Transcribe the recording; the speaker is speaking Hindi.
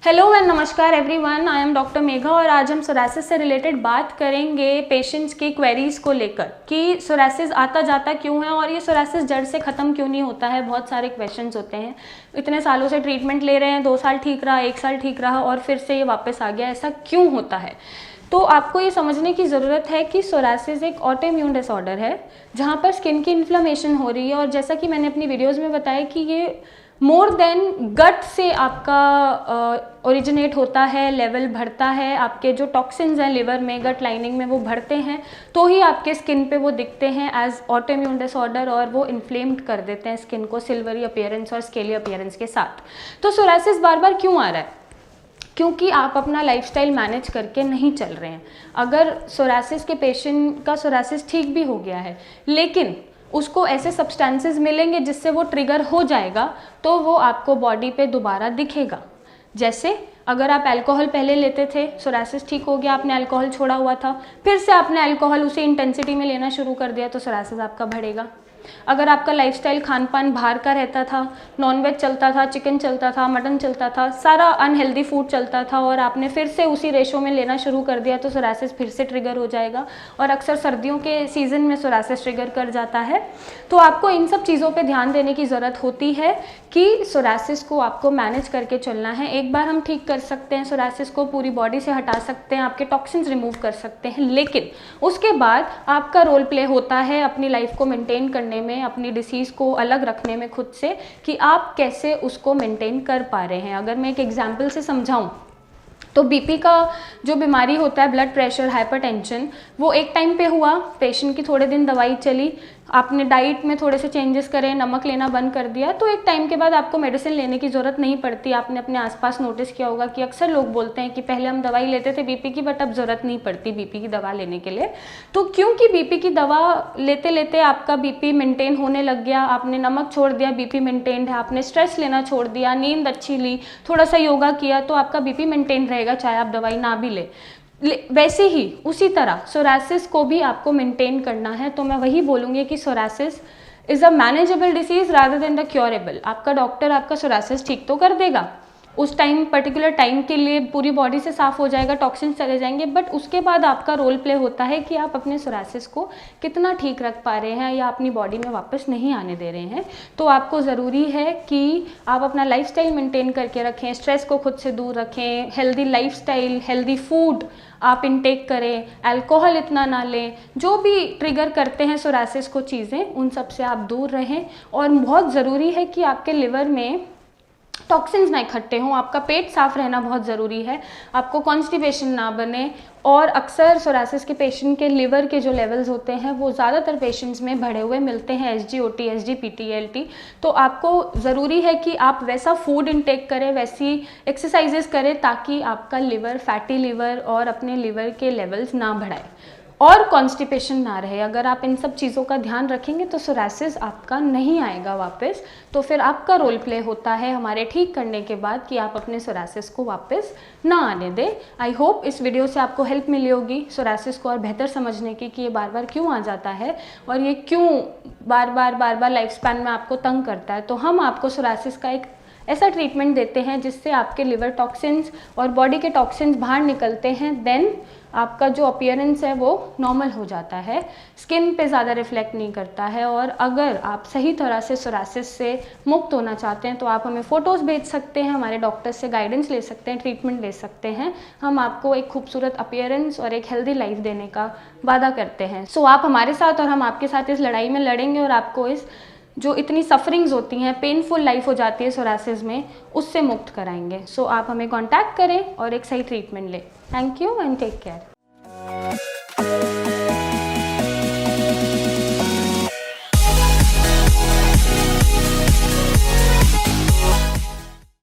हेलो एंड नमस्कार everyone, I am doctor Megha और आज हम सोरासिस से रिलेटेड बात करेंगे पेशेंट्स की क्वेरीज को लेकर कि सोरासिस आता जाता क्यों है और ये सोरासिस जड़ से ख़त्म क्यों नहीं होता है। बहुत सारे क्वेश्चंस होते हैं, इतने सालों से ट्रीटमेंट ले रहे हैं, 2 साल ठीक रहा, 1 साल ठीक रहा और फिर से ये वापस आ गया, ऐसा क्यों होता है। तो आपको ये समझने की ज़रूरत है कि सोरासिस एक ऑटो इम्यून डिसऑर्डर है जहाँ पर स्किन की इन्फ्लेमेशन हो रही है और जैसा कि मैंने अपनी वीडियोज़ में बताया कि ये मोर देन गट से आपका ओरिजिनेट होता है, लेवल बढ़ता है, आपके जो टॉक्सिन्स हैं लिवर में, गट लाइनिंग में वो बढ़ते हैं तो ही आपके स्किन पे वो दिखते हैं एज ऑटो इम्यून डिसऑर्डर और वो इन्फ्लेम्ड कर देते हैं स्किन को सिल्वरी अपीयरेंस और स्केली अपीयरेंस के साथ। तो सोरासिस बार बार क्यों आ रहा है? क्योंकि आप अपना लाइफस्टाइल मैनेज करके नहीं चल रहे हैं। अगर सोरासिस के पेशेंट का सोरासिस ठीक भी हो गया है लेकिन उसको ऐसे सब्सटेंसेस मिलेंगे जिससे वो ट्रिगर हो जाएगा तो वो आपको बॉडी पे दोबारा दिखेगा। जैसे अगर आप अल्कोहल पहले लेते थे, सोरासिस ठीक हो गया, आपने अल्कोहल छोड़ा हुआ था, फिर से आपने अल्कोहल उसी इंटेंसिटी में लेना शुरू कर दिया तो सोरासिस आपका बढ़ेगा। अगर आपका लाइफस्टाइल खान पान बाहर का रहता था, नॉनवेज चलता था, चिकन चलता था, मटन चलता था, सारा अनहेल्दी फूड चलता था और आपने फिर से उसी रेशो में लेना शुरू कर दिया तो सोरासिस फिर से ट्रिगर हो जाएगा और अक्सर सर्दियों के सीज़न में सोरासिस ट्रिगर कर जाता है। तो आपको इन सब चीज़ों पे ध्यान देने की ज़रूरत होती है कि सोरासिस को आपको मैनेज करके चलना है। एक बार हम ठीक कर सकते हैं सोरासिस को, पूरी बॉडी से हटा सकते हैं, आपके टॉक्सिन्स रिमूव कर सकते हैं, लेकिन उसके बाद आपका रोल प्ले होता है अपनी लाइफ को मेंटेन करने में, अपनी डिसीज़ को अलग रखने में खुद से कि आप कैसे उसको मेंटेन कर पा रहे हैं। अगर मैं एक एग्जांपल से समझाऊं तो बीपी का जो बीमारी होता है, ब्लड प्रेशर, हाइपरटेंशन, वो एक टाइम पे हुआ, पेशेंट की थोड़े दिन दवाई चली, आपने डाइट में थोड़े से चेंजेस करे, नमक लेना बंद कर दिया तो एक टाइम के बाद आपको मेडिसिन लेने की ज़रूरत नहीं पड़ती। आपने अपने आसपास नोटिस किया होगा कि अक्सर लोग बोलते हैं कि पहले हम दवाई लेते थे बीपी की बट अब ज़रूरत नहीं पड़ती बीपी की दवा लेने के लिए। तो क्योंकि बीपी की दवा लेते लेते आपका बीपी मेंटेन होने लग गया, आपने नमक छोड़ दिया, बीपी मेंटेन्ड है, आपने स्ट्रेस लेना छोड़ दिया, नींद अच्छी ली, थोड़ा सा योगा किया तो आपका बीपी मेंटेन रहेगा चाहे आप दवाई ना भी ले। वैसे ही उसी तरह सोरासिस को भी आपको मेंटेन करना है। तो मैं वही बोलूँगी कि psoriasis is a manageable disease rather than the curable. आपका डॉक्टर आपका सोरासिस ठीक तो कर देगा, उस टाइम पर्टिकुलर टाइम के लिए पूरी बॉडी से साफ़ हो जाएगा, टॉक्सिन्स चले जाएंगे, बट उसके बाद आपका रोल प्ले होता है कि आप अपने सोरासिस को कितना ठीक रख पा रहे हैं या अपनी बॉडी में वापस नहीं आने दे रहे हैं। तो आपको ज़रूरी है कि आप अपना लाइफस्टाइल मेंटेन करके रखें, स्ट्रेस को खुद से दूर रखें, हेल्दी लाइफस्टाइल, हेल्दी फूड आप इनटेक करें, अल्कोहल इतना ना लें, जो भी ट्रिगर करते हैं सोरासिस को चीज़ें उन सब से आप दूर रहें। और बहुत ज़रूरी है कि आपके लिवर में टॉक्सिन्स ना इकट्ठे हों, आपका पेट साफ रहना बहुत ज़रूरी है, आपको कॉन्स्टिपेशन ना बने। और अक्सर सोरासिस के पेशेंट के लिवर के जो लेवल्स होते हैं वो ज़्यादातर पेशेंट्स में बढ़े हुए मिलते हैं, SGOT, SGPT, तो आपको ज़रूरी है कि आप वैसा फूड इनटेक करें, वैसी एक्सरसाइजेस करें ताकि आपका लिवर, फैटी लिवर और अपने लिवर के लेवल्स ना बढ़ाए और कॉन्स्टिपेशन ना रहे। अगर आप इन सब चीज़ों का ध्यान रखेंगे तो सोरासिस आपका नहीं आएगा वापस। तो फिर आपका रोल प्ले होता है हमारे ठीक करने के बाद कि आप अपने सोरासिस को वापस ना आने दें। आई होप इस वीडियो से आपको हेल्प मिली होगी सोरासिस को और बेहतर समझने की कि ये बार बार क्यों आ जाता है और ये क्यों बार बार लाइफ स्पैन में आपको तंग करता है। तो हम आपको सोरासिस का एक ऐसा ट्रीटमेंट देते हैं जिससे आपके लिवर टॉक्सिन्स और बॉडी के टॉक्सिन्स बाहर निकलते हैं, देन आपका जो अपीयरेंस है वो नॉर्मल हो जाता है, स्किन पे ज़्यादा रिफ्लेक्ट नहीं करता है। और अगर आप सही तरह से सोरासिस से मुक्त होना चाहते हैं तो आप हमें फ़ोटोज़ भेज सकते हैं, हमारे डॉक्टर से गाइडेंस ले सकते हैं, ट्रीटमेंट ले सकते हैं। हम आपको एक खूबसूरत अपीयरेंस और एक हेल्दी लाइफ देने का वादा करते हैं। सो आप हमारे साथ और हम आपके साथ इस लड़ाई में लड़ेंगे और आपको इस जो इतनी सफरिंग्स होती हैं, पेनफुल लाइफ हो जाती है सोरासिस में, उससे मुक्त कराएंगे। सो आप हमें कांटेक्ट करें और एक सही ट्रीटमेंट लें। Thank you and take care.